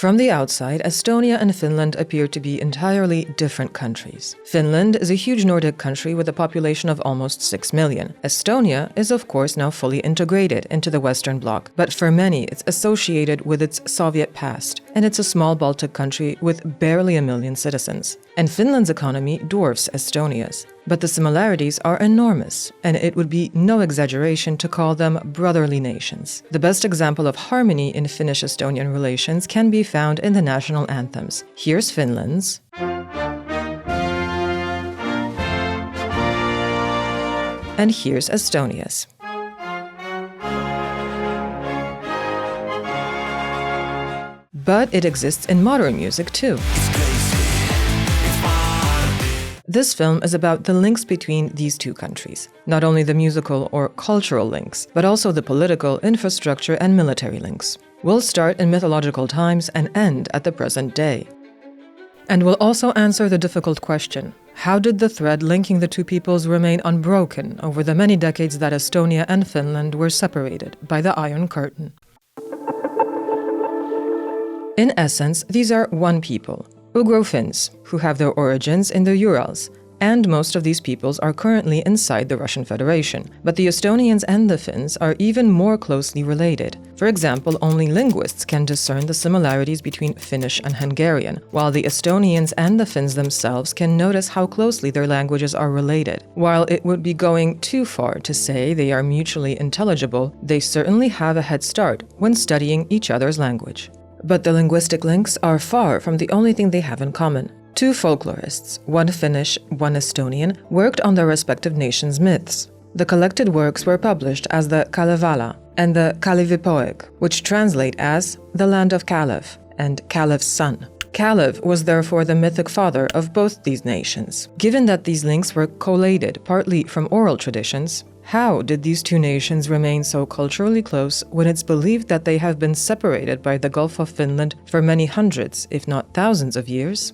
From the outside, Estonia and Finland appear to be entirely different countries. Finland is a huge Nordic country with a population of almost 6 million. Estonia is of course now fully integrated into the Western Bloc, but for many it's associated with its Soviet past, and it's a small Baltic country with barely 1 million citizens. And Finland's economy dwarfs Estonia's. But the similarities are enormous, and it would be no exaggeration to call them brotherly nations. The best example of harmony in Finnish-Estonian relations can be found in the national anthems. Here's Finland's, and here's Estonia's. But it exists in modern music too. This film is about the links between these two countries. Not only the musical or cultural links, but also the political, infrastructure, and military links. We'll start in mythological times and end at the present day. And we'll also answer the difficult question: how did the thread linking the two peoples remain unbroken over the many decades that Estonia and Finland were separated by the Iron Curtain? In essence, these are one people, Ugro-Finns, who have their origins in the Urals, and most of these peoples are currently inside the Russian Federation. But the Estonians and the Finns are even more closely related. For example, only linguists can discern the similarities between Finnish and Hungarian, while the Estonians and the Finns themselves can notice how closely their languages are related. While it would be going too far to say they are mutually intelligible, they certainly have a head start when studying each other's language. But the linguistic links are far from the only thing they have in common. Two folklorists, one Finnish, one Estonian, worked on their respective nations' myths. The collected works were published as the Kalevala and the Kalevipoeg, which translate as the land of Kalev and Kalev's son. Kalev was therefore the mythic father of both these nations. Given that these links were collated partly from oral traditions, how did these two nations remain so culturally close when it's believed that they have been separated by the Gulf of Finland for many hundreds, if not thousands of years?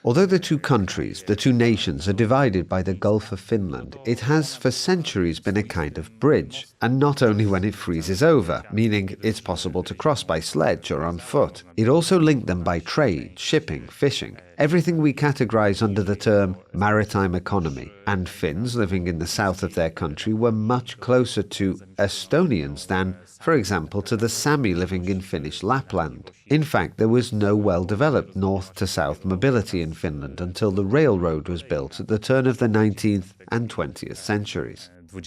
Although the two countries, the two nations, are divided by the Gulf of Finland, it has for centuries been a kind of bridge, and not only when it freezes over, meaning it's possible to cross by sledge or on foot. It also linked them by trade, shipping, fishing, everything we categorize under the term maritime economy. And Finns living in the south of their country were much closer to Estonians than, for example, to the Sami living in Finnish Lapland. In fact, there was no well-developed north-to-south mobility in Finland until the railroad was built at the turn of the 19th and 20th centuries. The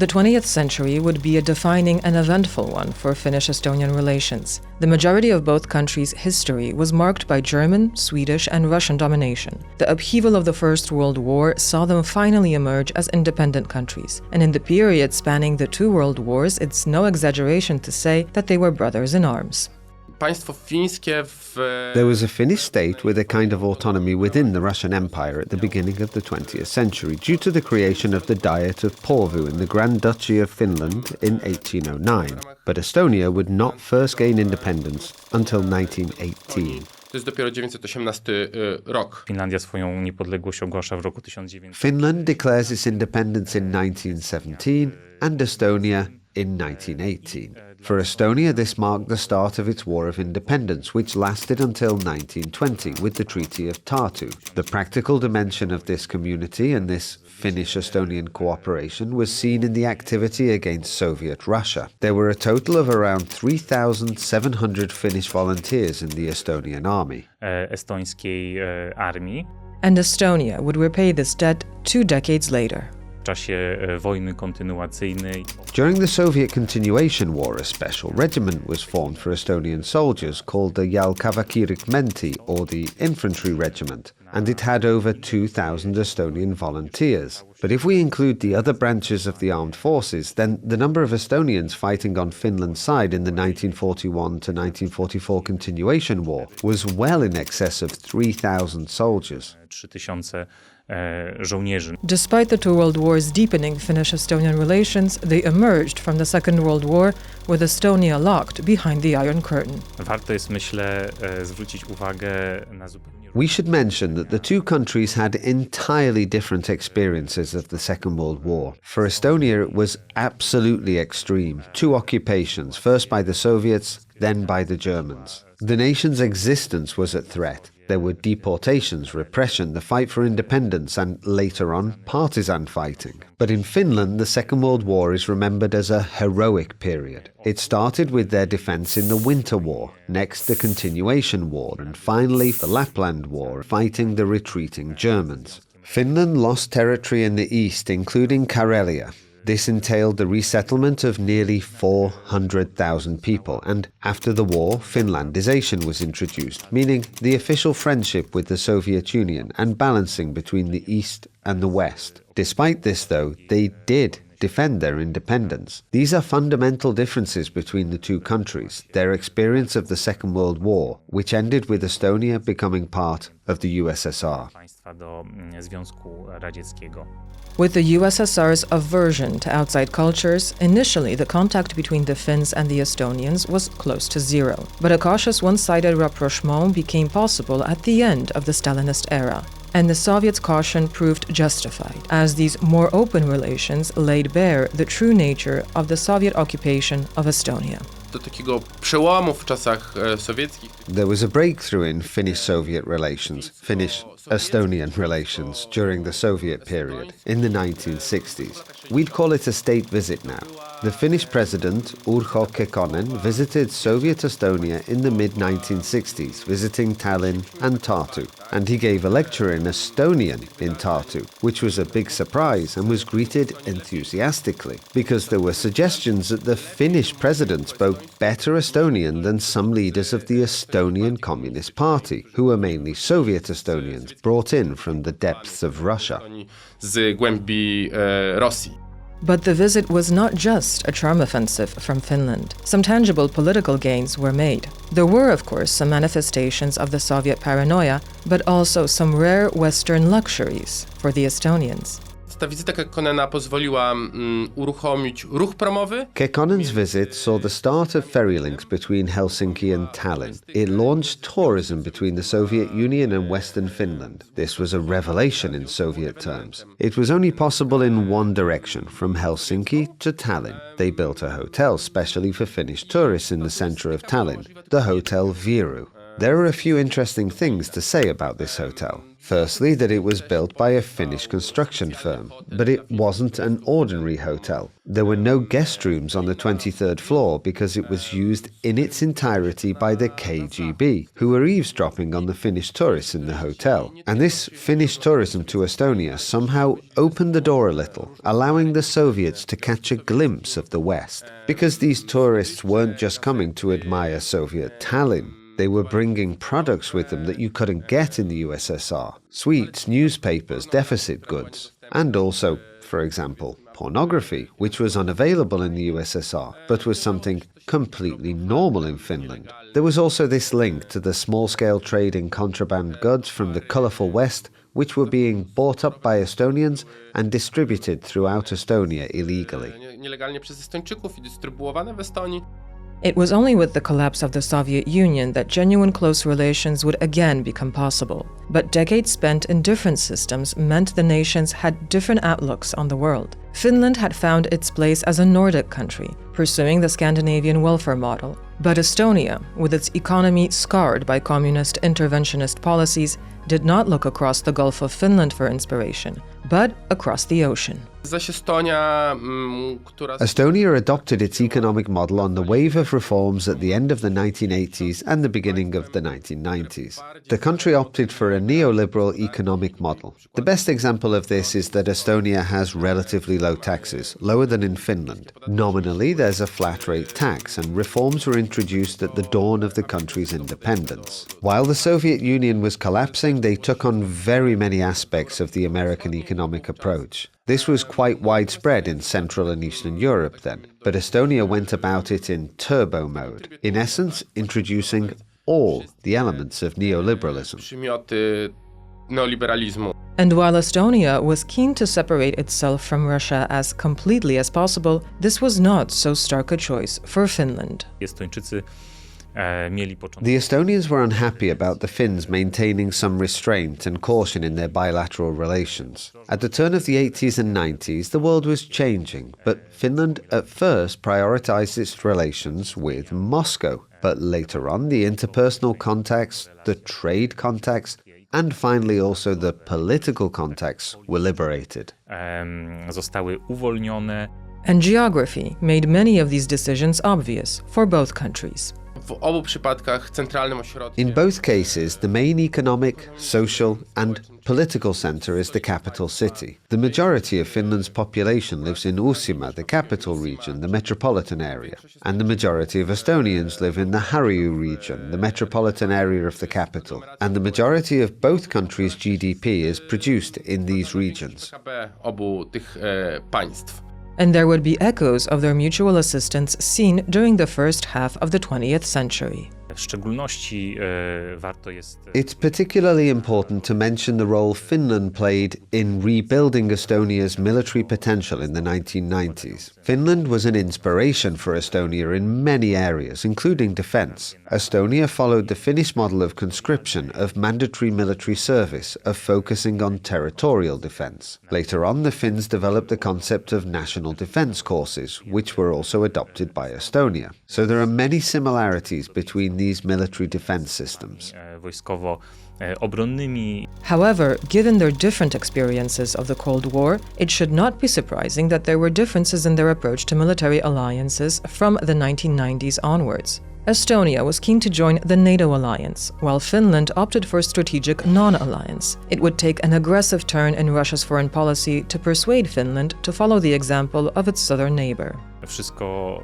20th century would be a defining and eventful one for Finnish-Estonian relations. The majority of both countries' history was marked by German, Swedish, and Russian domination. The upheaval of the First World War saw them finally emerge as independent countries. And in the period spanning the two world wars, it's no exaggeration to say that they were brothers in arms. There was a Finnish state with a kind of autonomy within the Russian Empire at the beginning of the 20th century due to the creation of the Diet of Porvoo in the Grand Duchy of Finland in 1809. But Estonia would not first gain independence until 1918. Finland declares its independence in 1917 and Estonia in 1918. For Estonia, this marked the start of its War of Independence, which lasted until 1920 with the Treaty of Tartu. The practical dimension of this community and this Finnish-Estonian cooperation was seen in the activity against Soviet Russia. There were a total of around 3,700 Finnish volunteers in the Estonian army. And Estonia would repay this debt 2 decades later. During the Soviet Continuation War, a special regiment was formed for Estonian soldiers called the Jalkavakirik-menti, or the Infantry Regiment, and it had over 2,000 Estonian volunteers. But if we include the other branches of the armed forces, then the number of Estonians fighting on Finland's side in the 1941 to 1944 Continuation War was well in excess of 3,000 soldiers. Despite the two world wars deepening Finnish-Estonian relations, they emerged from the Second World War with Estonia locked behind the Iron Curtain. We should mention that the two countries had entirely different experiences of the Second World War. For Estonia, it was absolutely extreme. Two occupations, first by the Soviets, then by the Germans. The nation's existence was at threat. There were deportations, repression, the fight for independence, and later on, partisan fighting. But in Finland, the Second World War is remembered as a heroic period. It started with their defense in the Winter War, next the Continuation War, and finally the Lapland War, fighting the retreating Germans. Finland lost territory in the east, including Karelia. This entailed the resettlement of nearly 400,000 people, and after the war, Finlandization was introduced, meaning the official friendship with the Soviet Union and balancing between the East and the West. Despite this, though, they did defend their independence. These are fundamental differences between the two countries, their experience of the Second World War, which ended with Estonia becoming part of the USSR. With the USSR's aversion to outside cultures, initially the contact between the Finns and the Estonians was close to zero. But a cautious one-sided rapprochement became possible at the end of the Stalinist era. And the Soviets' caution proved justified, as these more open relations laid bare the true nature of the Soviet occupation of Estonia. There was a breakthrough in Finnish-Soviet relations, Finnish-Estonian relations, during the Soviet period, in the 1960s. We'd call it a state visit now. The Finnish president, Urho Kekkonen, visited Soviet Estonia in the mid-1960s, visiting Tallinn and Tartu. And he gave a lecture in Estonian in Tartu, which was a big surprise and was greeted enthusiastically, because there were suggestions that the Finnish president spoke better Estonian than some leaders of the Estonian Communist Party, who were mainly Soviet Estonians brought in from the depths of Russia. But the visit was not just a charm offensive from Finland. Some tangible political gains were made. There were, of course, some manifestations of the Soviet paranoia, but also some rare Western luxuries for the Estonians. Ta wizyta Kekkonena pozwoliła uruchomić ruch promowy. Kekkonen's visit saw the start of ferry links between Helsinki and Tallinn. It launched tourism between the Soviet Union and Western Finland. This was a revelation in Soviet terms. It was only possible in one direction, from Helsinki to Tallinn. They built a hotel specially for Finnish tourists in the center of Tallinn, the Hotel Viru. There are a few interesting things to say about this hotel. Firstly, that it was built by a Finnish construction firm, but it wasn't an ordinary hotel. There were no guest rooms on the 23rd floor because it was used in its entirety by the KGB, who were eavesdropping on the Finnish tourists in the hotel. And this Finnish tourism to Estonia somehow opened the door a little, allowing the Soviets to catch a glimpse of the West. Because these tourists weren't just coming to admire Soviet Tallinn. They were bringing products with them that you couldn't get in the USSR. Sweets, newspapers, deficit goods. And also, for example, pornography, which was unavailable in the USSR, but was something completely normal in Finland. There was also this link to the small-scale trade in contraband goods from the colourful West, which were being bought up by Estonians and distributed throughout Estonia illegally. It was only with the collapse of the Soviet Union that genuine close relations would again become possible. But decades spent in different systems meant the nations had different outlooks on the world. Finland had found its place as a Nordic country, pursuing the Scandinavian welfare model. But Estonia, with its economy scarred by communist interventionist policies, did not look across the Gulf of Finland for inspiration, but across the ocean. Estonia adopted its economic model on the wave of reforms at the end of the 1980s and the beginning of the 1990s. The country opted for a neoliberal economic model. The best example of this is that Estonia has relatively low taxes, lower than in Finland. Nominally, there's a flat rate tax, and reforms were introduced at the dawn of the country's independence. While the Soviet Union was collapsing, they took on very many aspects of the American economic approach. This was quite widespread in Central and Eastern Europe then, but Estonia went about it in turbo mode, in essence introducing all the elements of neoliberalism. And while Estonia was keen to separate itself from Russia as completely as possible, this was not so stark a choice for Finland. The Estonians were unhappy about the Finns maintaining some restraint and caution in their bilateral relations. At the turn of the 80s and 90s, the world was changing, but Finland at first prioritized its relations with Moscow. But later on, the interpersonal contacts, the trade contacts, and finally also the political contacts were liberated. Zostały uwolnione. And geography made many of these decisions obvious for both countries. W obu przypadkach centralnym ośrodkiem. In both cases, the main economic, social, and political center is the capital city. The majority of Finland's population lives in Uusimaa, the capital region, the metropolitan area, and the majority of Estonians live in the Harju region, the metropolitan area of the capital, and the majority of both countries' GDP is produced in these regions. PKB obu tych państw. And there would be echoes of their mutual assistance seen during the first half of the 20th century. W szczególności warto jest. It's particularly important to mention the role Finland played in rebuilding Estonia's military potential in the 1990s. Finland was an inspiration for Estonia in many areas, including defense. Estonia followed the Finnish model of conscription, of mandatory military service, of focusing on territorial defense. Later on, the Finns developed the concept of national defense courses, which were also adopted by Estonia. So there are many similarities between these military defense systems. Wojskowo-obronnymi. However, given their different experiences of the Cold War, it should not be surprising that there were differences in their approach to military alliances from the 1990s onwards. Estonia was keen to join the NATO alliance, while Finland opted for strategic non-alliance. It would take an aggressive turn in Russia's foreign policy to persuade Finland to follow the example of its southern neighbor. Wszystko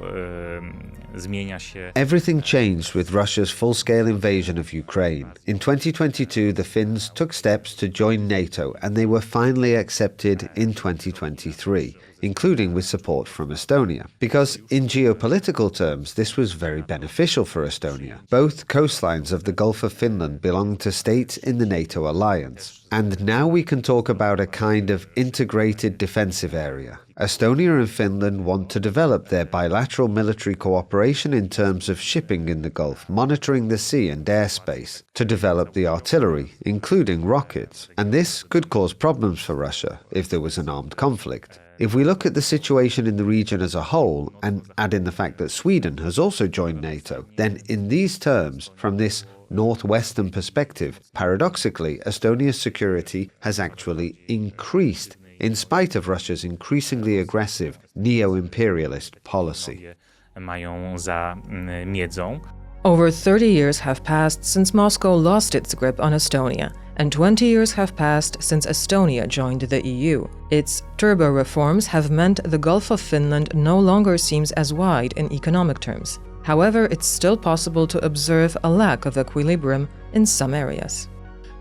zmienia się. Everything changed with Russia's full-scale invasion of Ukraine. In 2022, the Finns took steps to join NATO, and they were finally accepted in 2023, including with support from Estonia. Because in geopolitical terms, this was very beneficial for Estonia. Both coastlines of the Gulf of Finland belong to states in the NATO alliance. And now we can talk about a kind of integrated defensive area. Estonia and Finland want to develop their bilateral military cooperation in terms of shipping in the Gulf, monitoring the sea and airspace, to develop the artillery, including rockets. And this could cause problems for Russia if there was an armed conflict. If we look at the situation in the region as a whole, and add in the fact that Sweden has also joined NATO, then in these terms, from this northwestern perspective, paradoxically, Estonia's security has actually increased, in spite of Russia's increasingly aggressive neo-imperialist policy. Mają za miedzą. Over 30 years have passed since Moscow lost its grip on Estonia, and 20 years have passed since Estonia joined the EU. Its turbo reforms have meant the Gulf of Finland no longer seems as wide in economic terms. However, it's still possible to observe a lack of equilibrium in some areas.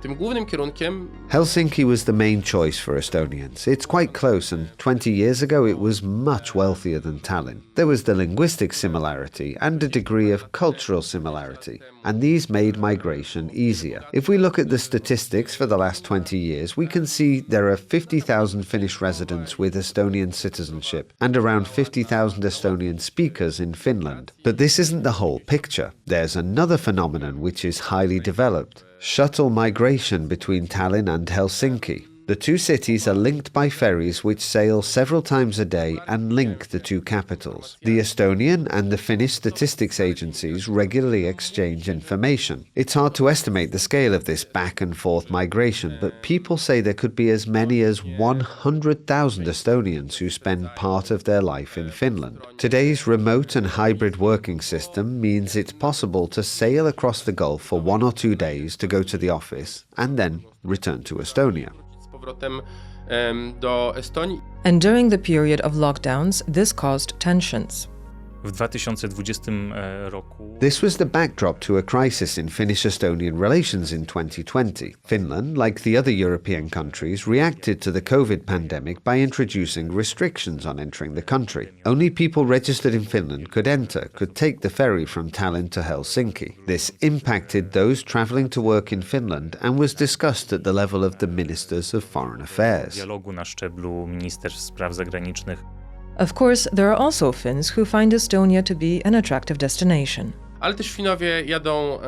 Tym głównym kierunkiem Helsinki was the main choice for Estonians. It's quite close, and 20 years ago it was much wealthier than Tallinn. There was the linguistic similarity and a degree of cultural similarity, and these made migration easier. If we look at the statistics for the last 20 years, we can see there are 50,000 Finnish residents with Estonian citizenship and around 50,000 Estonian speakers in Finland. But this isn't the whole picture. There's another phenomenon which is highly developed: shuttle migration between Tallinn and Helsinki. The two cities are linked by ferries which sail several times a day and link the two capitals. The Estonian and the Finnish statistics agencies regularly exchange information. It's hard to estimate the scale of this back and forth migration, but people say there could be as many as 100,000 Estonians who spend part of their life in Finland. Today's remote and hybrid working system means it's possible to sail across the Gulf for 1 or 2 days to go to the office and then return to Estonia. Do Estonii. And during the period of lockdowns, this caused tensions. W 2020 roku. This was the backdrop to a crisis in Finnish-Estonian relations in 2020. Finland, like the other European countries, reacted to the COVID pandemic by introducing restrictions on entering the country. Only people registered in Finland could take the ferry from Tallinn to Helsinki. This impacted those travelling to work in Finland and was discussed at the level of the ministers of foreign affairs. Dialogu na szczeblu ministerstw spraw zagranicznych. Of course, there are also Finns who find Estonia to be an attractive destination. ale też Finowie jadą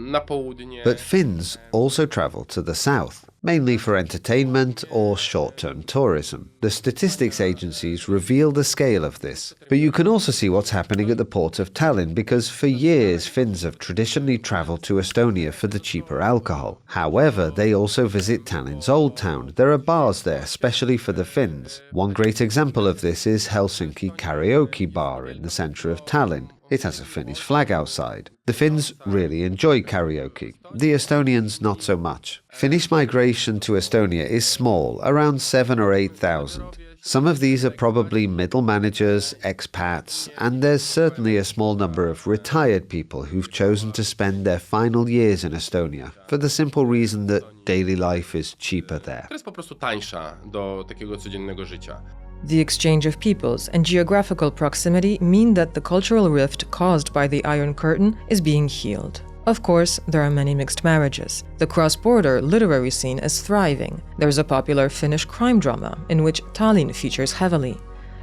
na południe. But Finns also travel to the south, mainly for entertainment or short-term tourism. The statistics agencies reveal the scale of this. But you can also see what's happening at the port of Tallinn, because for years Finns have traditionally travelled to Estonia for the cheaper alcohol. However, they also visit Tallinn's old town. There are bars there, especially for the Finns. One great example of this is Helsinki Karaoke Bar in the centre of Tallinn. It has a Finnish flag outside. The Finns really enjoy karaoke. The Estonians not so much. Finnish migration to Estonia is small, around 7,000 or 8,000. Some of these are probably middle managers, expats, and there's certainly a small number of retired people who've chosen to spend their final years in Estonia for the simple reason that daily life is cheaper there. To jest po prostu tańsza do takiego codziennego życia. The exchange of peoples and geographical proximity mean that the cultural rift caused by the Iron Curtain is being healed. Of course, there are many mixed marriages. The cross-border literary scene is thriving. There's a popular Finnish crime drama in which Tallinn features heavily.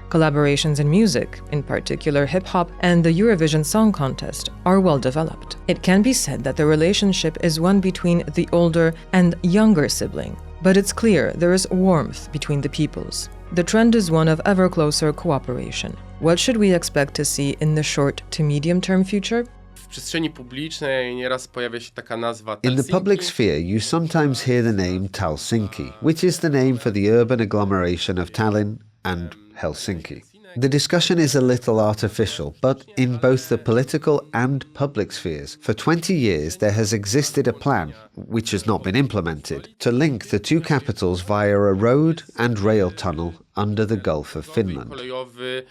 Collaborations in music, in particular hip-hop, and the Eurovision Song Contest are well developed. It can be said that the relationship is one between the older and younger sibling, but it's clear there is warmth between the peoples. The trend is one of ever closer cooperation. What should we expect to see in the short to medium-term future? W przestrzeni publicznej nieraz pojawia się taka nazwa In the public Helsinki. sphere, you sometimes hear the name Helsinki, which is the name for the urban agglomeration of Tallinn and Helsinki. The discussion is a little artificial, but in both the political and public spheres, for 20 years there has existed a plan, which has not been implemented, to link the two capitals via a road and rail tunnel under the Gulf of Finland. Kolejowy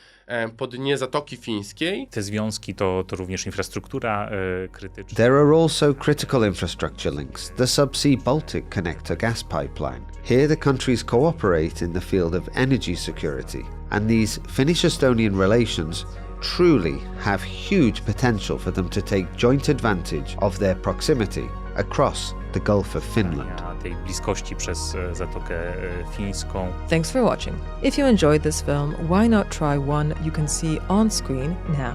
po dnie Zatoki Fińskiej. Te związki to również infrastruktura krytyczna. There are also critical infrastructure links, the subsea Baltic connector gas pipeline. Here the countries cooperate in the field of energy security, and these Finnish-Estonian relations truly have huge potential for them to take joint advantage of their proximity across the Gulf of Finland. Tej bliskości przez Zatokę Fińską. Thanks for watching. If you enjoyed this film, why not try one you can see on screen now?